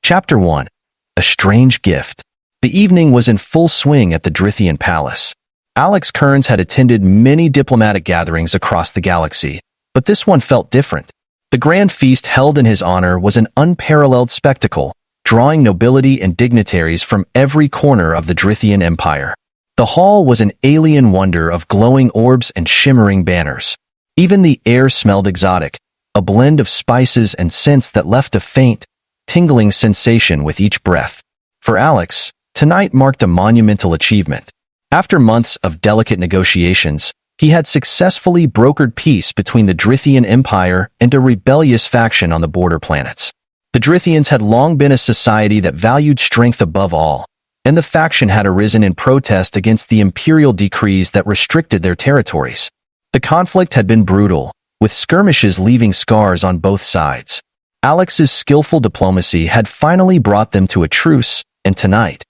Chapter 1. A Strange Gift. The evening was in full swing at the Drithian Palace. Alex Kearns had attended many diplomatic gatherings across the galaxy, but this one felt different. The grand feast held in his honor was an unparalleled spectacle, drawing nobility and dignitaries from every corner of the Drithian Empire. The hall was an alien wonder of glowing orbs and shimmering banners. Even the air smelled exotic, a blend of spices and scents that left a faint, tingling sensation with each breath. For Alex, tonight marked a monumental achievement. After months of delicate negotiations, he had successfully brokered peace between the Drithian Empire and a rebellious faction on the border planets. The Drithians had long been a society that valued strength above all, and the faction had arisen in protest against the imperial decrees that restricted their territories. The conflict had been brutal, with skirmishes leaving scars on both sides. Alex's skillful diplomacy had finally brought them to a truce, and tonight,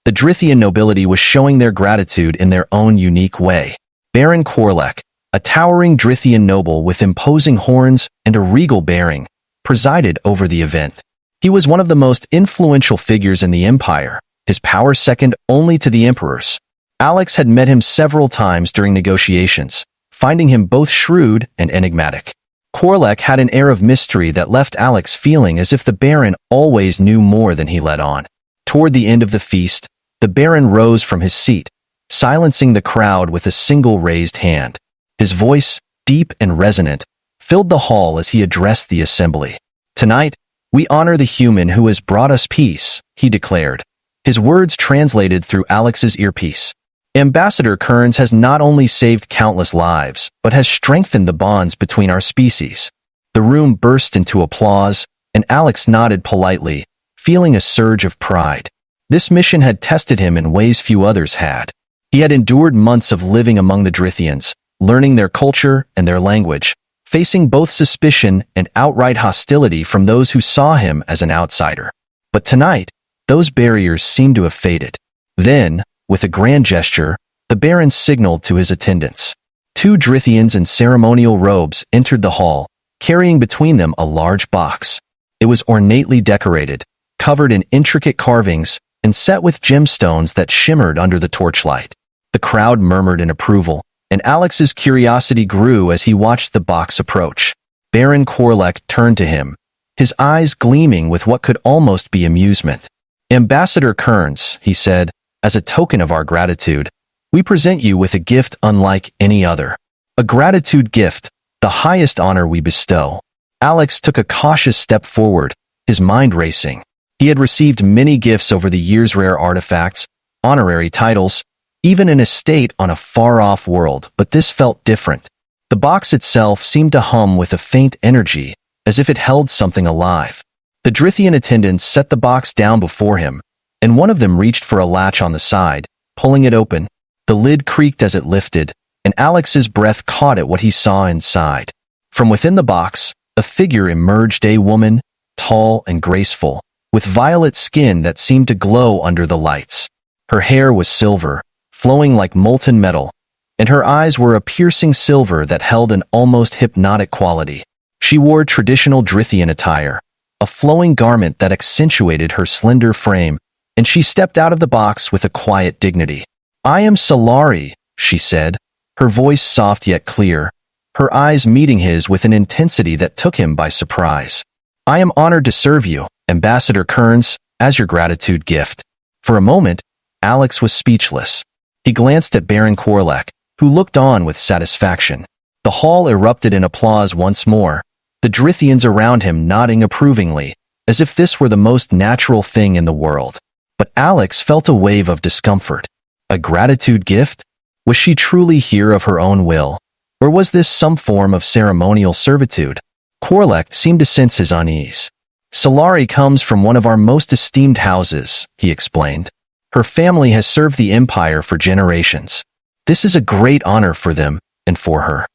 the Drithian nobility was showing their gratitude in their own unique way. Baron Korlek, a towering Drithian noble with imposing horns and a regal bearing, presided over the event. He was one of the most influential figures in the empire, his power second only to the emperor's. Alex had met him several times during negotiations, finding him both shrewd and enigmatic. Korlek had an air of mystery that left Alex feeling as if the Baron always knew more than he let on. Toward the end of the feast, the Baron rose from his seat, silencing the crowd with a single raised hand. His voice, deep and resonant, filled the hall as he addressed the assembly. "Tonight, we honor the human who has brought us peace," he declared. His words translated through Alex's earpiece. "Ambassador Kearns has not only saved countless lives, but has strengthened the bonds between our species." The room burst into applause, and Alex nodded politely, feeling a surge of pride. This mission had tested him in ways few others had. He had endured months of living among the Drithians, learning their culture and their language, facing both suspicion and outright hostility from those who saw him as an outsider. But tonight, those barriers seemed to have faded. Then, with a grand gesture, the Baron signaled to his attendants. Two Drithians in ceremonial robes entered the hall, carrying between them a large box. It was ornately decorated, covered in intricate carvings, and set with gemstones that shimmered under the torchlight. The crowd murmured in approval, and Alex's curiosity grew as he watched the box approach. Baron Korlek turned to him, his eyes gleaming with what could almost be amusement. "Ambassador Kearns," he said, "as a token of our gratitude, we present you with a gift unlike any other. A gratitude gift, the highest honor we bestow." Alex took a cautious step forward, his mind racing. He had received many gifts over the years, rare artifacts, honorary titles, even an estate on a far-off world, but this felt different. The box itself seemed to hum with a faint energy, as if it held something alive. The Drithian attendants set the box down before him, and one of them reached for a latch on the side, pulling it open. The lid creaked as it lifted, and Alex's breath caught at what he saw inside. From within the box, a figure emerged, a woman, tall and graceful, with violet skin that seemed to glow under the lights. Her hair was silver, flowing like molten metal, and her eyes were a piercing silver that held an almost hypnotic quality. She wore traditional Drithian attire, a flowing garment that accentuated her slender frame, and she stepped out of the box with a quiet dignity. "I am Solari," she said, her voice soft yet clear, her eyes meeting his with an intensity that took him by surprise. "I am honored to serve you, Ambassador Kearns, as your gratitude gift." For a moment, Alex was speechless. He glanced at Baron Korlek, who looked on with satisfaction. The hall erupted in applause once more, the Drithians around him nodding approvingly, as if this were the most natural thing in the world. But Alex felt a wave of discomfort. A gratitude gift? Was she truly here of her own will? Or was this some form of ceremonial servitude? Korlek seemed to sense his unease. "Solari comes from one of our most esteemed houses," he explained. "Her family has served the Empire for generations. This is a great honor for them, and for her."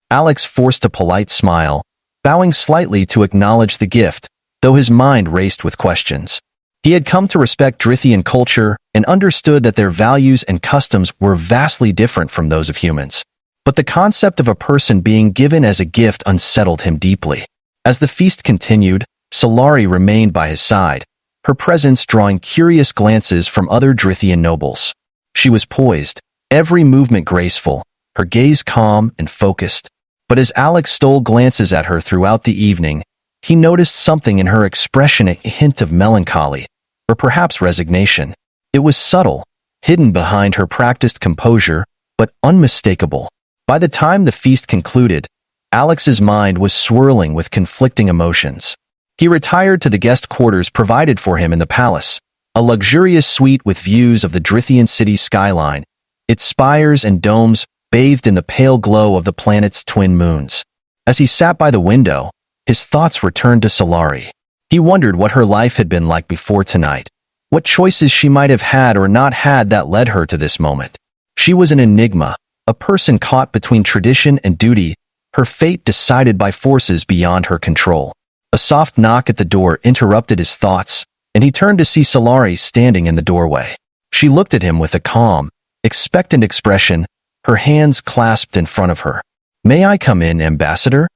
Alex forced a polite smile, bowing slightly to acknowledge the gift, though his mind raced with questions. He had come to respect Drithian culture and understood that their values and customs were vastly different from those of humans. But the concept of a person being given as a gift unsettled him deeply. As the feast continued, Solari remained by his side, her presence drawing curious glances from other Drithian nobles. She was poised, every movement graceful, her gaze calm and focused. But as Alex stole glances at her throughout the evening, he noticed something in her expression, a hint of melancholy, or perhaps resignation. It was subtle, hidden behind her practiced composure, but unmistakable. By the time the feast concluded, Alex's mind was swirling with conflicting emotions. He retired to the guest quarters provided for him in the palace, a luxurious suite with views of the Drithian city skyline, its spires and domes bathed in the pale glow of the planet's twin moons. As he sat by the window, his thoughts returned to Solari. He wondered what her life had been like before tonight, what choices she might have had or not had that led her to this moment. She was an enigma, a person caught between tradition and duty, her fate decided by forces beyond her control. A soft knock at the door interrupted his thoughts, and he turned to see Solari standing in the doorway. She looked at him with a calm, expectant expression, her hands clasped in front of her. "May I come in, Ambassador?"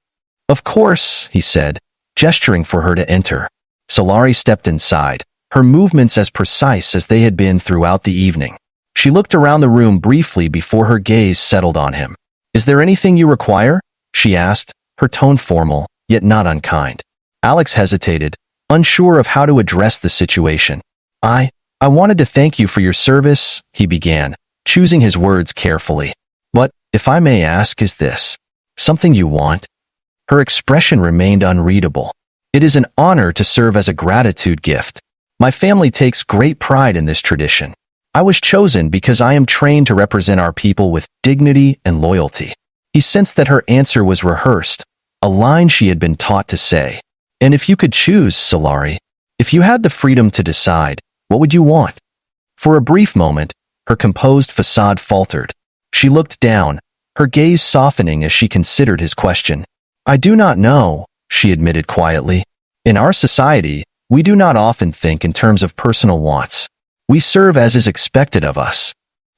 "Of course," he said, gesturing for her to enter. Solari stepped inside, her movements as precise as they had been throughout the evening. She looked around the room briefly before her gaze settled on him. "Is there anything you require?" she asked, her tone formal, yet not unkind. Alex hesitated, unsure of how to address the situation. I wanted to thank you for your service," he began, choosing his words carefully. "What, if I may ask, is this something you want?" Her expression remained unreadable. "It is an honor to serve as a gratitude gift. My family takes great pride in this tradition. I was chosen because I am trained to represent our people with dignity and loyalty." He sensed that her answer was rehearsed, a line she had been taught to say. "And if you could choose, Solari, if you had the freedom to decide, what would you want?" For a brief moment, her composed facade faltered. She looked down, her gaze softening as she considered his question. "I do not know," she admitted quietly. "In our society, we do not often think in terms of personal wants. We serve as is expected of us."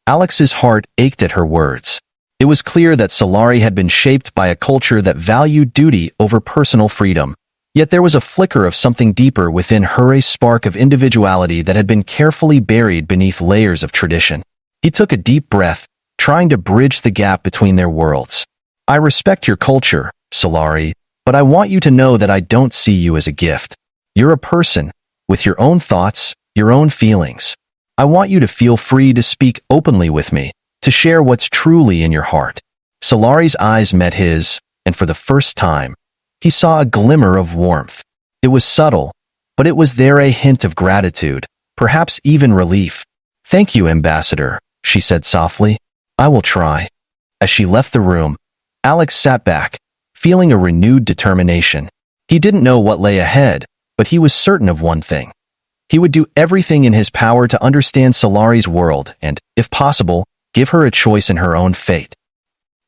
Alex's heart ached at her words. It was clear that Solari had been shaped by a culture that valued duty over personal freedom. Yet there was a flicker of something deeper within her, a spark of individuality that had been carefully buried beneath layers of tradition. He took a deep breath, trying to bridge the gap between their worlds. "I respect your culture, Solari, but I want you to know that I don't see you as a gift. You're a person, with your own thoughts, your own feelings. I want you to feel free to speak openly with me, to share what's truly in your heart." Solari's eyes met his, and for the first time, he saw a glimmer of warmth. It was subtle, but it was there, a hint of gratitude, perhaps even relief. "Thank you, Ambassador," she said softly. "I will try." As she left the room, Alex sat back, feeling a renewed determination. He didn't know what lay ahead, but he was certain of one thing. He would do everything in his power to understand Solari's world and, if possible, give her a choice in her own fate.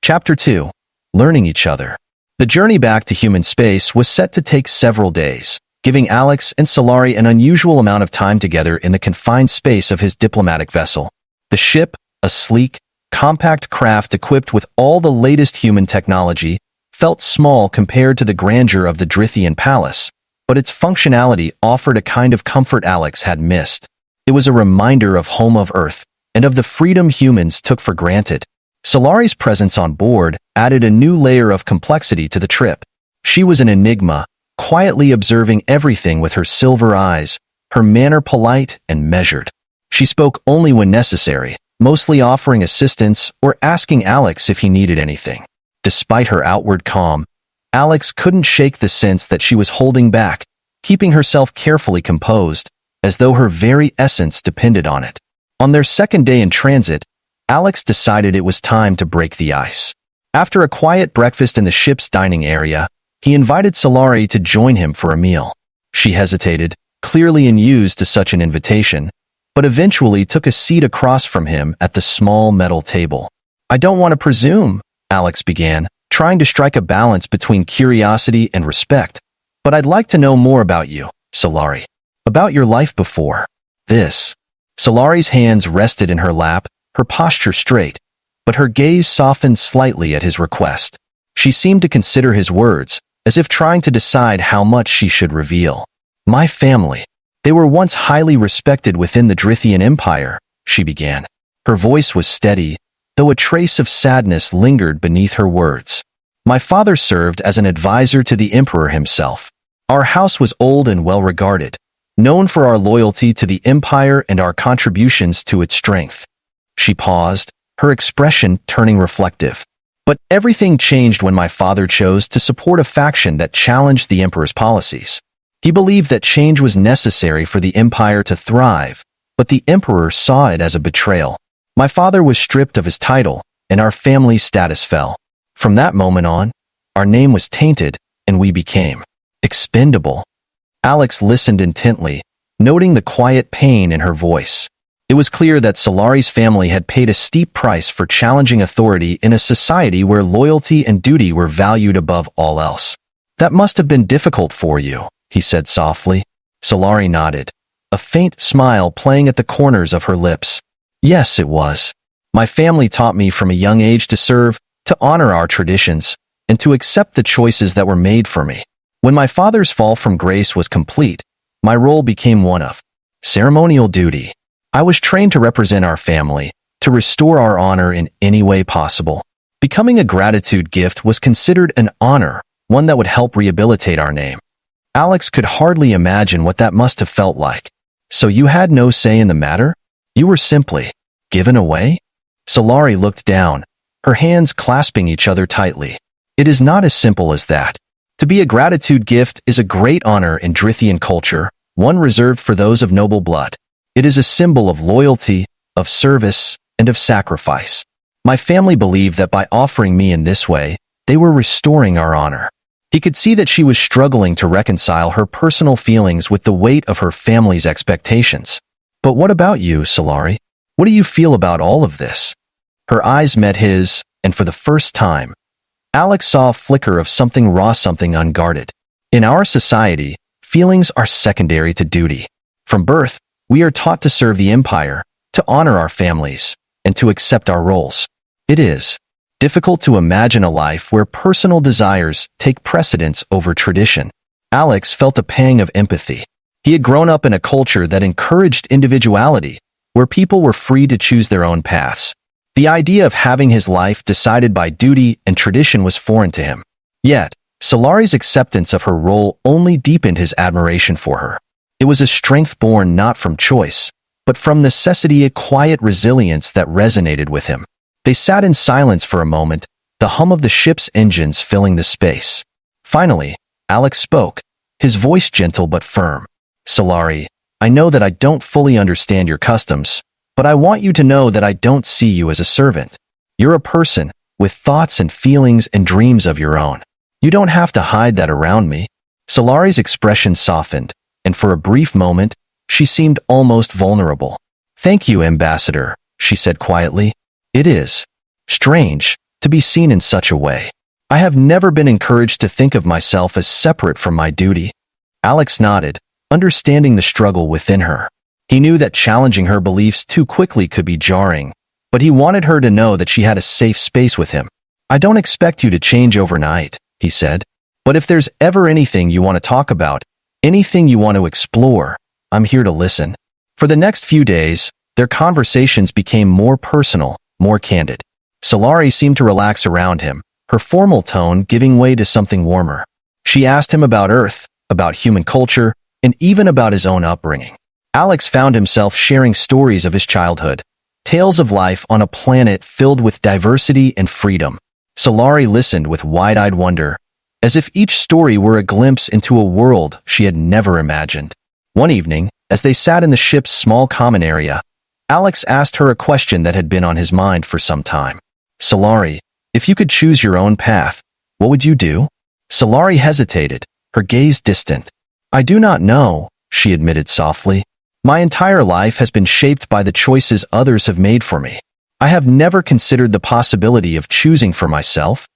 Chapter 2. Learning Each Other. The journey back to human space was set to take several days, giving Alex and Solari an unusual amount of time together in the confined space of his diplomatic vessel. The ship, a sleek, compact craft equipped with all the latest human technology, felt small compared to the grandeur of the Drithian palace, but its functionality offered a kind of comfort Alex had missed. It was a reminder of home of Earth, and of the freedom humans took for granted. Solari's presence on board added a new layer of complexity to the trip. She was an enigma, quietly observing everything with her silver eyes, her manner polite and measured. She spoke only when necessary, mostly offering assistance or asking Alex if he needed anything. Despite her outward calm, Alex couldn't shake the sense that she was holding back, keeping herself carefully composed, as though her very essence depended on it. On their second day in transit, Alex decided it was time to break the ice. After a quiet breakfast in the ship's dining area, he invited Solari to join him for a meal. She hesitated, clearly unused to such an invitation, but eventually took a seat across from him at the small metal table. "I don't want to presume," Alex began, trying to strike a balance between curiosity and respect, "but I'd like to know more about you, Solari. About your life before this." Solari's hands rested in her lap, her posture straight, but her gaze softened slightly at his request. She seemed to consider his words, as if trying to decide how much she should reveal. "My family." They were once highly respected within the Drithian Empire, she began. Her voice was steady, though a trace of sadness lingered beneath her words. My father served as an advisor to the emperor himself. Our house was old and well-regarded, known for our loyalty to the empire and our contributions to its strength. She paused, her expression turning reflective. But everything changed when my father chose to support a faction that challenged the emperor's policies. He believed that change was necessary for the empire to thrive, but the emperor saw it as a betrayal. My father was stripped of his title, and our family's status fell. From that moment on, our name was tainted, and we became expendable. Alex listened intently, noting the quiet pain in her voice. It was clear that Solari's family had paid a steep price for challenging authority in a society where loyalty and duty were valued above all else. That must have been difficult for you, he said softly. Solari nodded, a faint smile playing at the corners of her lips. Yes, it was. My family taught me from a young age to serve, to honor our traditions, and to accept the choices that were made for me. When my father's fall from grace was complete, my role became one of ceremonial duty. I was trained to represent our family, to restore our honor in any way possible. Becoming a gratitude gift was considered an honor, one that would help rehabilitate our name. Alex could hardly imagine what that must have felt like. So you had no say in the matter? You were simply given away? Solari looked down, her hands clasping each other tightly. It is not as simple as that. To be a gratitude gift is a great honor in Drithian culture, one reserved for those of noble blood. It is a symbol of loyalty, of service, and of sacrifice. My family believed that by offering me in this way, they were restoring our honor. He could see that she was struggling to reconcile her personal feelings with the weight of her family's expectations. But what about you, Solari? What do you feel about all of this? Her eyes met his, and for the first time, Alex saw a flicker of something raw, something unguarded. In our society, feelings are secondary to duty. From birth, we are taught to serve the empire, to honor our families, and to accept our roles. It is difficult to imagine a life where personal desires take precedence over tradition. Alex felt a pang of empathy. He had grown up in a culture that encouraged individuality, where people were free to choose their own paths. The idea of having his life decided by duty and tradition was foreign to him. Yet, Solari's acceptance of her role only deepened his admiration for her. It was a strength born not from choice, but from necessity, a quiet resilience that resonated with him. They sat in silence for a moment, the hum of the ship's engines filling the space. Finally, Alex spoke, his voice gentle but firm. Solari, I know that I don't fully understand your customs, but I want you to know that I don't see you as a servant. You're a person, with thoughts and feelings and dreams of your own. You don't have to hide that around me. Solari's expression softened, and for a brief moment, she seemed almost vulnerable. Thank you, Ambassador, she said quietly. It is strange to be seen in such a way. I have never been encouraged to think of myself as separate from my duty. Alex nodded, understanding the struggle within her. He knew that challenging her beliefs too quickly could be jarring, but he wanted her to know that she had a safe space with him. I don't expect you to change overnight, he said, but if there's ever anything you want to talk about, anything you want to explore, I'm here to listen. For the next few days, their conversations became more personal, more candid. Solari seemed to relax around him, her formal tone giving way to something warmer. She asked him about Earth, about human culture, and even about his own upbringing. Alex found himself sharing stories of his childhood, tales of life on a planet filled with diversity and freedom. Solari listened with wide-eyed wonder, as if each story were a glimpse into a world she had never imagined. One evening, as they sat in the ship's small common area, Alex asked her a question that had been on his mind for some time. Solari, if you could choose your own path, what would you do? Solari hesitated, her gaze distant. I do not know, she admitted softly. My entire life has been shaped by the choices others have made for me. I have never considered the possibility of choosing for myself.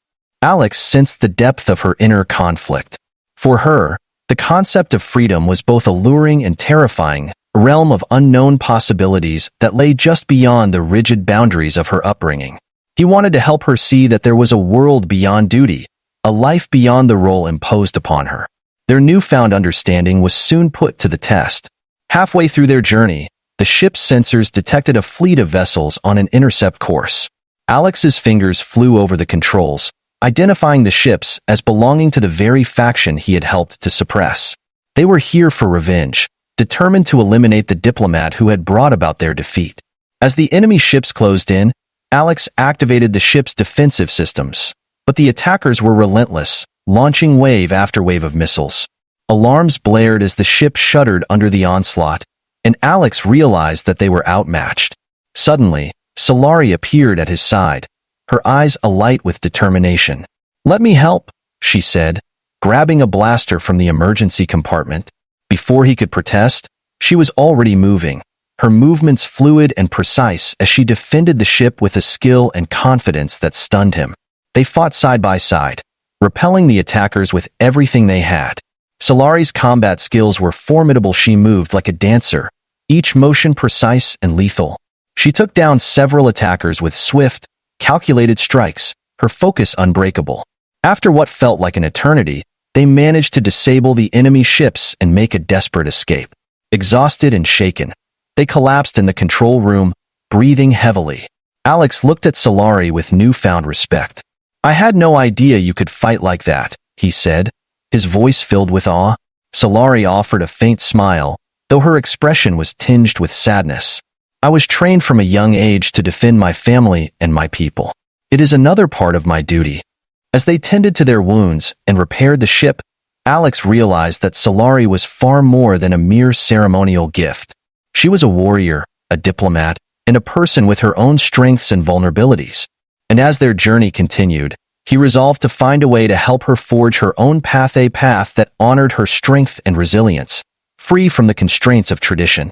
Alex sensed the depth of her inner conflict. For her, the concept of freedom was both alluring and terrifying, a realm of unknown possibilities that lay just beyond the rigid boundaries of her upbringing. He wanted to help her see that there was a world beyond duty, a life beyond the role imposed upon her. Their newfound understanding was soon put to the test. Halfway through their journey, the ship's sensors detected a fleet of vessels on an intercept course. Alex's fingers flew over the controls, identifying the ships as belonging to the very faction he had helped to suppress. They were here for revenge, determined to eliminate the diplomat who had brought about their defeat. As the enemy ships closed in, Alex activated the ship's defensive systems, but the attackers were relentless, launching wave after wave of missiles. Alarms blared as the ship shuddered under the onslaught, and Alex realized that they were outmatched. Suddenly, Solari appeared at his side, her eyes alight with determination. "Let me help," she said, grabbing a blaster from the emergency compartment. Before he could protest, she was already moving, her movements fluid and precise as she defended the ship with a skill and confidence that stunned him. They fought side by side, repelling the attackers with everything they had. Solari's combat skills were formidable. She moved like a dancer, each motion precise and lethal. She took down several attackers with swift, calculated strikes, her focus unbreakable. After what felt like an eternity, they managed to disable the enemy ships and make a desperate escape. Exhausted and shaken, they collapsed in the control room, breathing heavily. Alex looked at Solari with newfound respect. "I had no idea you could fight like that," he said, his voice filled with awe. Solari offered a faint smile, though her expression was tinged with sadness. "I was trained from a young age to defend my family and my people. It is another part of my duty." As they tended to their wounds and repaired the ship, Alex realized that Solari was far more than a mere ceremonial gift. She was a warrior, a diplomat, and a person with her own strengths and vulnerabilities. And as their journey continued, he resolved to find a way to help her forge her own path, a path that honored her strength and resilience, free from the constraints of tradition.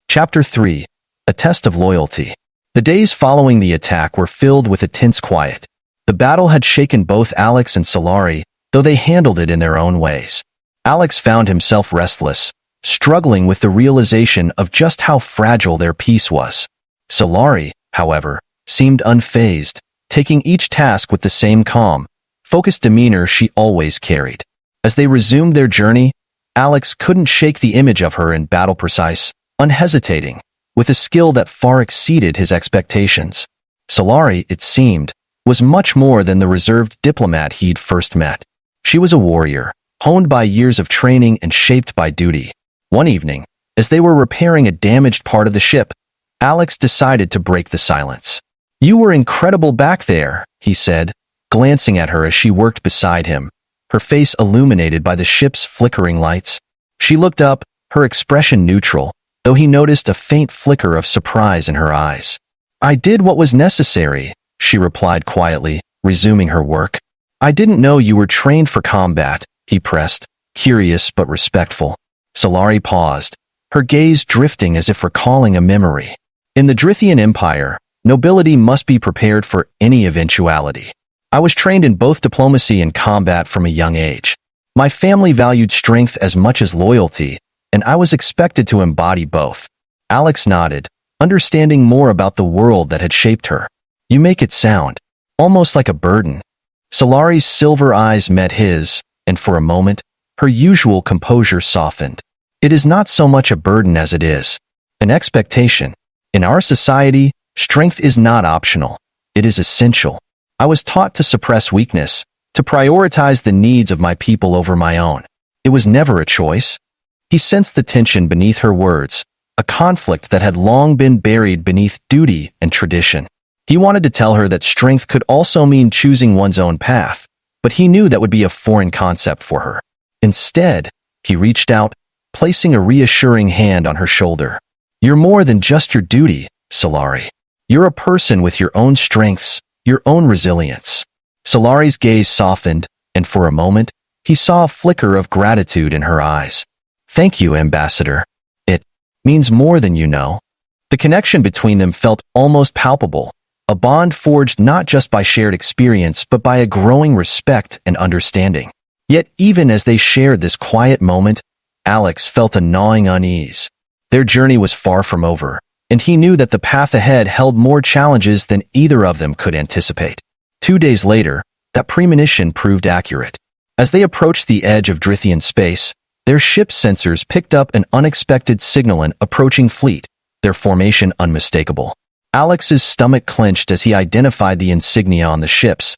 Chapter 3. A Test of Loyalty. The days following the attack were filled with a tense quiet. The battle had shaken both Alex and Solari, though they handled it in their own ways. Alex found himself restless, struggling with the realization of just how fragile their peace was. Solari, however, seemed unfazed, taking each task with the same calm, focused demeanor she always carried. As they resumed their journey, Alex couldn't shake the image of her in battle, precise, unhesitating, with a skill that far exceeded his expectations. Solari, it seemed, was much more than the reserved diplomat he'd first met. She was a warrior, honed by years of training and shaped by duty. One evening, as they were repairing a damaged part of the ship, Alex decided to break the silence. "You were incredible back there," he said, glancing at her as she worked beside him, her face illuminated by the ship's flickering lights. She looked up, her expression neutral, though he noticed a faint flicker of surprise in her eyes. "I did what was necessary," she replied quietly, resuming her work. "I didn't know you were trained for combat," he pressed, curious but respectful. Solari paused, her gaze drifting as if recalling a memory. "In the Drithian Empire, nobility must be prepared for any eventuality. I was trained in both diplomacy and combat from a young age. My family valued strength as much as loyalty, and I was expected to embody both." Alex nodded, understanding more about the world that had shaped her. "You make it sound almost like a burden." Solari's silver eyes met his, and for a moment, her usual composure softened. "It is not so much a burden as it is an expectation. In our society, strength is not optional. It is essential. I was taught to suppress weakness, to prioritize the needs of my people over my own. It was never a choice." He sensed the tension beneath her words, a conflict that had long been buried beneath duty and tradition. He wanted to tell her that strength could also mean choosing one's own path, but he knew that would be a foreign concept for her. Instead, he reached out, placing a reassuring hand on her shoulder. "You're more than just your duty, Solari. You're a person with your own strengths, your own resilience." Solari's gaze softened, and for a moment, he saw a flicker of gratitude in her eyes. "Thank you, Ambassador. It means more than you know." The connection between them felt almost palpable, a bond forged not just by shared experience but by a growing respect and understanding. Yet even as they shared this quiet moment, Alex felt a gnawing unease. Their journey was far from over, and he knew that the path ahead held more challenges than either of them could anticipate. 2 days later, that premonition proved accurate. As they approached the edge of Drithian space, Their ship's sensors picked up an unexpected signal an approaching fleet, their formation unmistakable. Alex's stomach clenched as he identified the insignia on the ships.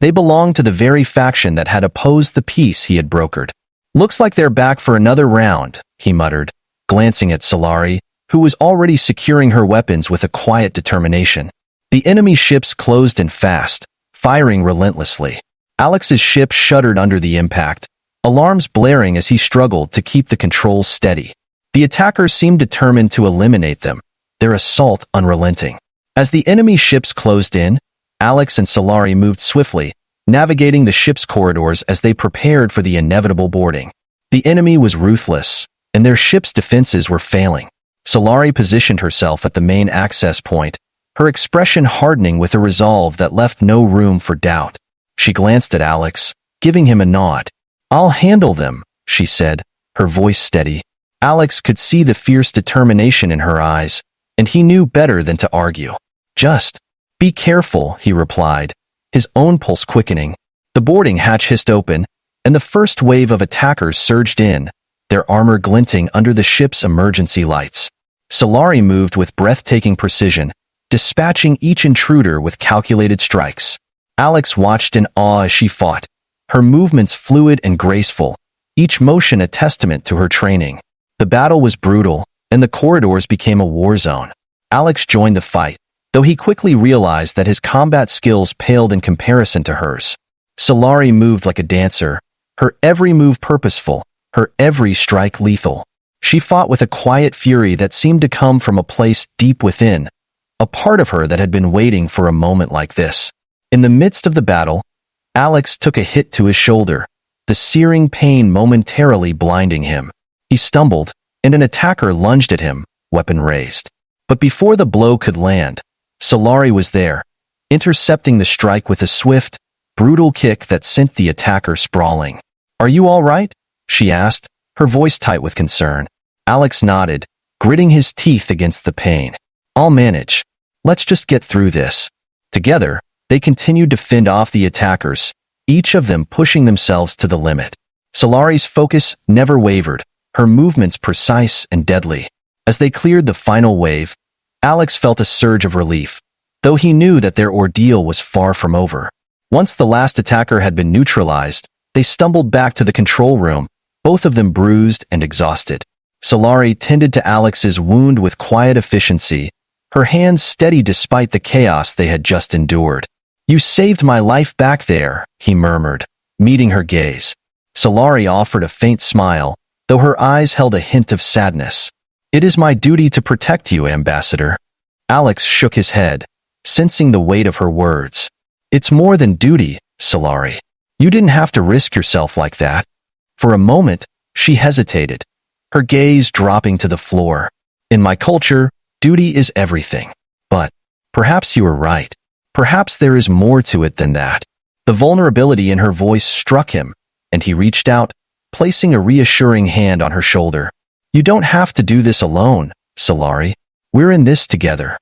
They belonged to the very faction that had opposed the peace he had brokered. "Looks like they're back for another round," he muttered, glancing at Solari, who was already securing her weapons with a quiet determination. The enemy ships closed in fast, firing relentlessly. Alex's ship shuddered under the impact, alarms blaring as he struggled to keep the controls steady. The attackers seemed determined to eliminate them, their assault unrelenting. As the enemy ships closed in, Alex and Solari moved swiftly, navigating the ship's corridors as they prepared for the inevitable boarding. The enemy was ruthless, and their ship's defenses were failing. Solari positioned herself at the main access point, her expression hardening with a resolve that left no room for doubt. She glanced at Alex, giving him a nod. "I'll handle them," she said, her voice steady. Alex could see the fierce determination in her eyes, and he knew better than to argue. "Just be careful," he replied, his own pulse quickening. The boarding hatch hissed open, and the first wave of attackers surged in, their armor glinting under the ship's emergency lights. Solari moved with breathtaking precision, dispatching each intruder with calculated strikes. Alex watched in awe as she fought, her movements fluid and graceful, each motion a testament to her training. The battle was brutal, and the corridors became a war zone. Alex joined the fight, though he quickly realized that his combat skills paled in comparison to hers. Solari moved like a dancer, her every move purposeful, her every strike lethal. She fought with a quiet fury that seemed to come from a place deep within, a part of her that had been waiting for a moment like this. In the midst of the battle, Alex took a hit to his shoulder, the searing pain momentarily blinding him. He stumbled, and an attacker lunged at him, weapon raised. But before the blow could land, Solari was there, intercepting the strike with a swift, brutal kick that sent the attacker sprawling. "Are you all right?" she asked, her voice tight with concern. Alex nodded, gritting his teeth against the pain. "I'll manage. Let's just get through this." Together, they continued to fend off the attackers, each of them pushing themselves to the limit. Solari's focus never wavered, her movements precise and deadly. As they cleared the final wave, Alex felt a surge of relief, though he knew that their ordeal was far from over. Once the last attacker had been neutralized, they stumbled back to the control room, both of them bruised and exhausted. Solari tended to Alex's wound with quiet efficiency, her hands steady despite the chaos they had just endured. "You saved my life back there," he murmured, meeting her gaze. Solari offered a faint smile, though her eyes held a hint of sadness. "It is my duty to protect you, Ambassador." Alex shook his head, sensing the weight of her words. "It's more than duty, Solari. You didn't have to risk yourself like that." For a moment, she hesitated, her gaze dropping to the floor. "In my culture, duty is everything. But perhaps you are right. Perhaps there is more to it than that." The vulnerability in her voice struck him, and he reached out, placing a reassuring hand on her shoulder. "You don't have to do this alone, Solari. We're in this together."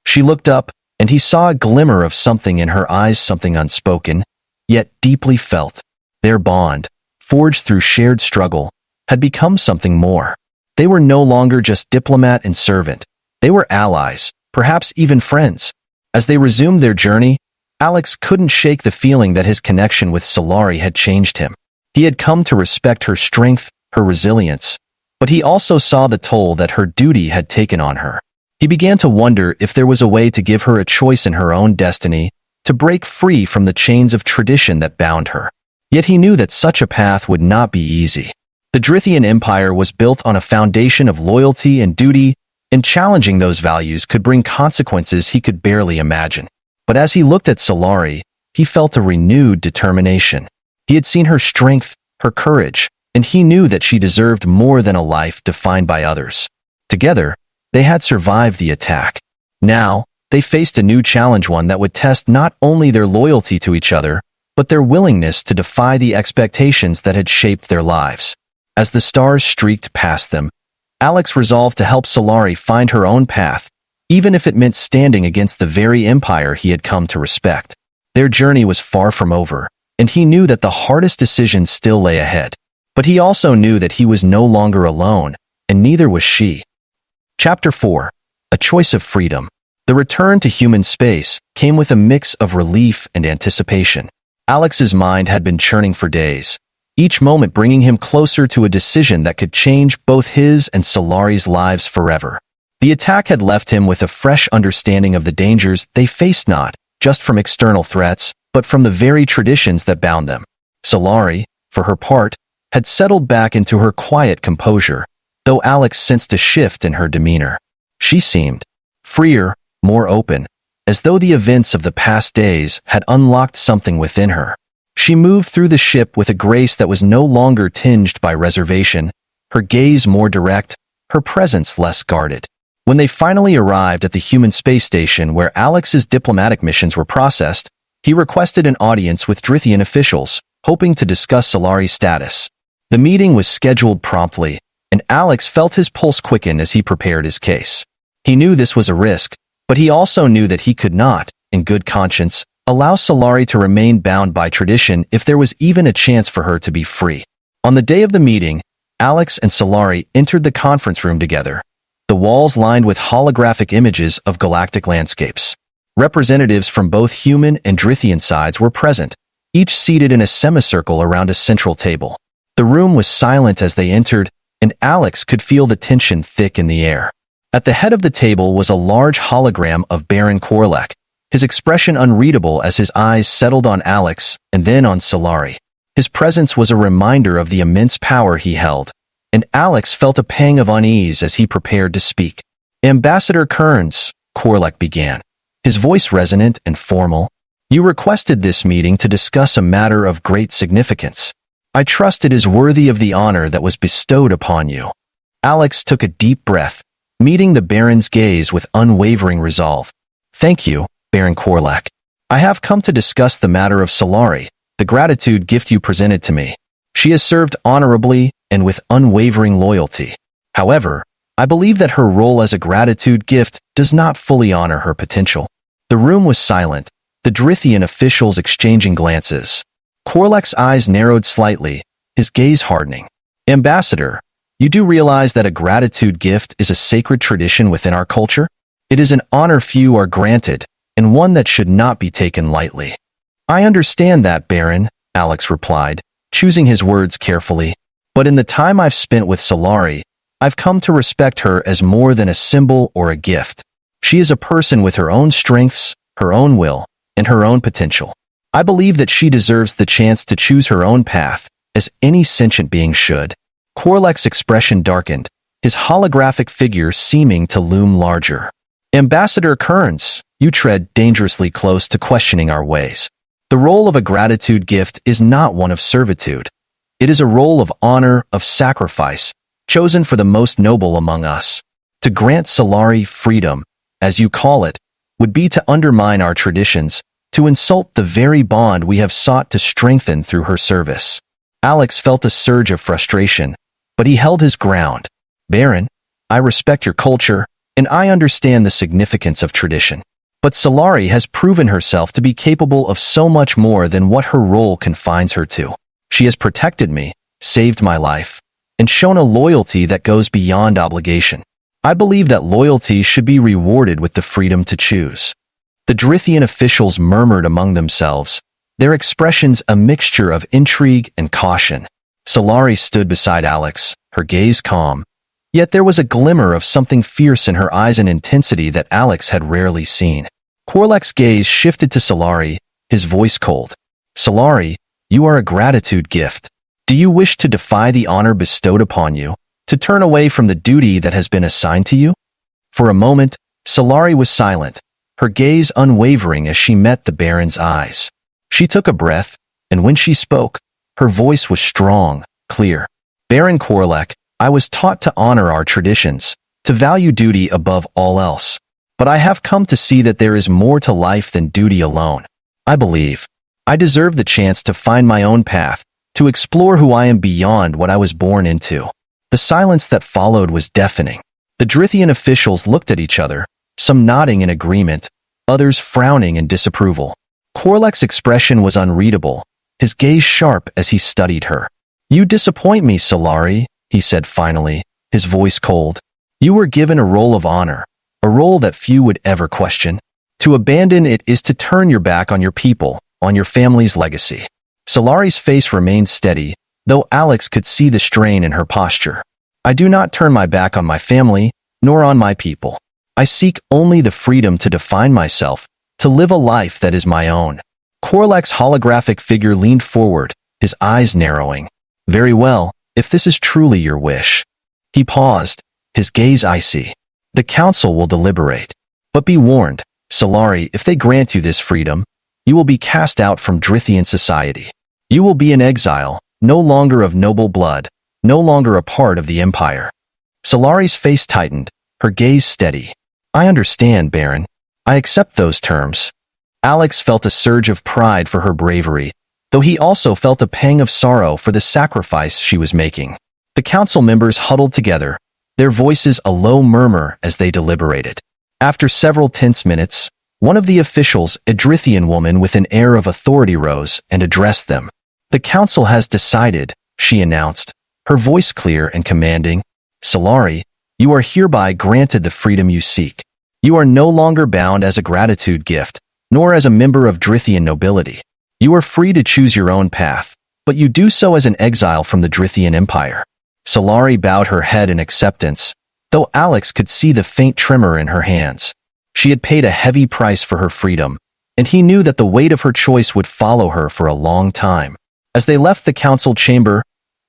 She looked up, and he saw a glimmer of something in her eyes, something unspoken, yet deeply felt. Their bond, forged through shared struggle, had become something more. They were no longer just diplomat and servant. They were allies, perhaps even friends. As they resumed their journey, Alex couldn't shake the feeling that his connection with Solari had changed him. He had come to respect her strength, her resilience, but he also saw the toll that her duty had taken on her. He began to wonder if there was a way to give her a choice in her own destiny, to break free from the chains of tradition that bound her. Yet he knew that such a path would not be easy. The Drithian Empire was built on a foundation of loyalty and duty, and challenging those values could bring consequences he could barely imagine. But as he looked at Solari, he felt a renewed determination. He had seen her strength, her courage, and he knew that she deserved more than a life defined by others. Together, they had survived the attack. Now, they faced a new challenge, one that would test not only their loyalty to each other, but their willingness to defy the expectations that had shaped their lives. As the stars streaked past them, Alex resolved to help Solari find her own path, even if it meant standing against the very empire he had come to respect. Their journey was far from over, and he knew that the hardest decisions still lay ahead. But he also knew that he was no longer alone, and neither was she. Chapter 4. A Choice of Freedom. The return to human space came with a mix of relief and anticipation. Alex's mind had been churning for days, each moment bringing him closer to a decision that could change both his and Solari's lives forever. The attack had left him with a fresh understanding of the dangers they faced, not just from external threats, but from the very traditions that bound them. Solari, for her part, had settled back into her quiet composure, though Alex sensed a shift in her demeanor. She seemed freer, more open, as though the events of the past days had unlocked something within her. She moved through the ship with a grace that was no longer tinged by reservation, her gaze more direct, her presence less guarded. When they finally arrived at the human space station where Alex's diplomatic missions were processed, he requested an audience with Drithian officials, hoping to discuss Solari's status. The meeting was scheduled promptly, and Alex felt his pulse quicken as he prepared his case. He knew this was a risk, but he also knew that he could not, in good conscience, allow Solari to remain bound by tradition if there was even a chance for her to be free. On the day of the meeting, Alex and Solari entered the conference room together, the walls lined with holographic images of galactic landscapes. Representatives from both human and Drithian sides were present, each seated in a semicircle around a central table. The room was silent as they entered, and Alex could feel the tension thick in the air. At the head of the table was a large hologram of Baron Korlek, his expression unreadable as his eyes settled on Alex and then on Solari. His presence was a reminder of the immense power he held, and Alex felt a pang of unease as he prepared to speak. "Ambassador Kearns," Korlek began, his voice resonant and formal, "you requested this meeting to discuss a matter of great significance. I trust it is worthy of the honor that was bestowed upon you." Alex took a deep breath, meeting the Baron's gaze with unwavering resolve. "Thank you, Baron Korlek. I have come to discuss the matter of Solari, the gratitude gift you presented to me. She has served honorably and with unwavering loyalty. However, I believe that her role as a gratitude gift does not fully honor her potential." The room was silent, the Drithian officials exchanging glances. Korlek's eyes narrowed slightly, his gaze hardening. "Ambassador, you do realize that a gratitude gift is a sacred tradition within our culture? It is an honor few are granted, and one that should not be taken lightly." "I understand that, Baron," Alex replied, choosing his words carefully. "But in the time I've spent with Solari, I've come to respect her as more than a symbol or a gift. She is a person with her own strengths, her own will, and her own potential. I believe that she deserves the chance to choose her own path, as any sentient being should." Korlek's expression darkened, his holographic figure seeming to loom larger. "Ambassador Kearns, you tread dangerously close to questioning our ways. The role of a gratitude gift is not one of servitude. It is a role of honor, of sacrifice, chosen for the most noble among us. To grant Solari freedom, as you call it, would be to undermine our traditions, to insult the very bond we have sought to strengthen through her service." Alex felt a surge of frustration, but he held his ground. "Baron, I respect your culture, and I understand the significance of tradition. But Solari has proven herself to be capable of so much more than what her role confines her to. She has protected me, saved my life, and shown a loyalty that goes beyond obligation. I believe that loyalty should be rewarded with the freedom to choose." The Drithian officials murmured among themselves, their expressions a mixture of intrigue and caution. Solari stood beside Alex, her gaze calm, yet there was a glimmer of something fierce in her eyes, an intensity that Alex had rarely seen. Korlek's gaze shifted to Solari, his voice cold. "Solari, you are a gratitude gift. Do you wish to defy the honor bestowed upon you, to turn away from the duty that has been assigned to you?" For a moment, Solari was silent, her gaze unwavering as she met the Baron's eyes. She took a breath, and when she spoke, her voice was strong, clear. "Baron Korlek, I was taught to honor our traditions, to value duty above all else. But I have come to see that there is more to life than duty alone. I believe I deserve the chance to find my own path, to explore who I am beyond what I was born into." The silence that followed was deafening. The Drithian officials looked at each other, some nodding in agreement, others frowning in disapproval. Korlek's expression was unreadable, his gaze sharp as he studied her. You disappoint me, Solari, he said finally, his voice cold. You were given a role of honor, a role that few would ever question. To abandon it is to turn your back on your people, on your family's legacy. Solari's face remained steady, though Alex could see the strain in her posture. I do not turn my back on my family, nor on my people. I seek only the freedom to define myself, to live a life that is my own. Korlek's holographic figure leaned forward, his eyes narrowing. Very well, if this is truly your wish. He paused, his gaze icy. The council will deliberate. But be warned, Solari, if they grant you this freedom, you will be cast out from Drithian society. You will be in exile, no longer of noble blood, no longer a part of the Empire. Solari's face tightened, her gaze steady. I understand, Baron. I accept those terms. Alex felt a surge of pride for her bravery, though he also felt a pang of sorrow for the sacrifice she was making. The council members huddled together, their voices a low murmur as they deliberated. After several tense minutes, one of the officials, a Drithian woman with an air of authority, rose and addressed them. The council has decided, she announced, her voice clear and commanding. Solari, you are hereby granted the freedom you seek. You are no longer bound as a gratitude gift, nor as a member of Drithian nobility. You are free to choose your own path, but you do so as an exile from the Drithian Empire. Solari bowed her head in acceptance, though Alex could see the faint tremor in her hands. She had paid a heavy price for her freedom, and he knew that the weight of her choice would follow her for a long time. As they left the council chamber,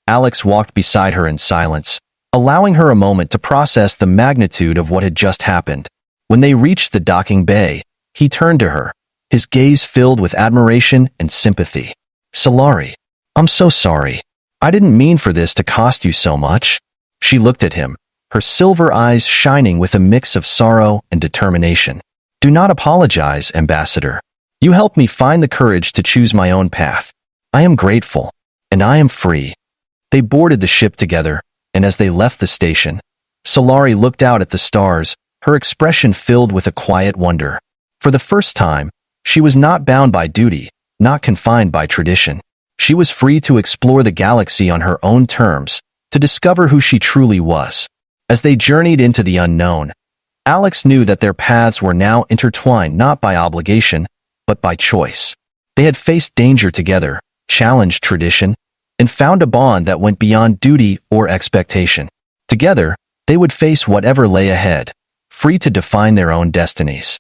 Alex walked beside her in silence, allowing her a moment to process the magnitude of what had just happened. When they reached the docking bay, he turned to her, his gaze filled with admiration and sympathy. Solari, I'm so sorry. I didn't mean for this to cost you so much. She looked at him, her silver eyes shining with a mix of sorrow and determination. Do not apologize, Ambassador. You helped me find the courage to choose my own path. I am grateful, and I am free. They boarded the ship together, and as they left the station, Solari looked out at the stars, her expression filled with a quiet wonder. For the first time, she was not bound by duty, not confined by tradition. She was free to explore the galaxy on her own terms, to discover who she truly was. As they journeyed into the unknown, Alex knew that their paths were now intertwined not by obligation, but by choice. They had faced danger together, challenged tradition, and found a bond that went beyond duty or expectation. Together, they would face whatever lay ahead, free to define their own destinies.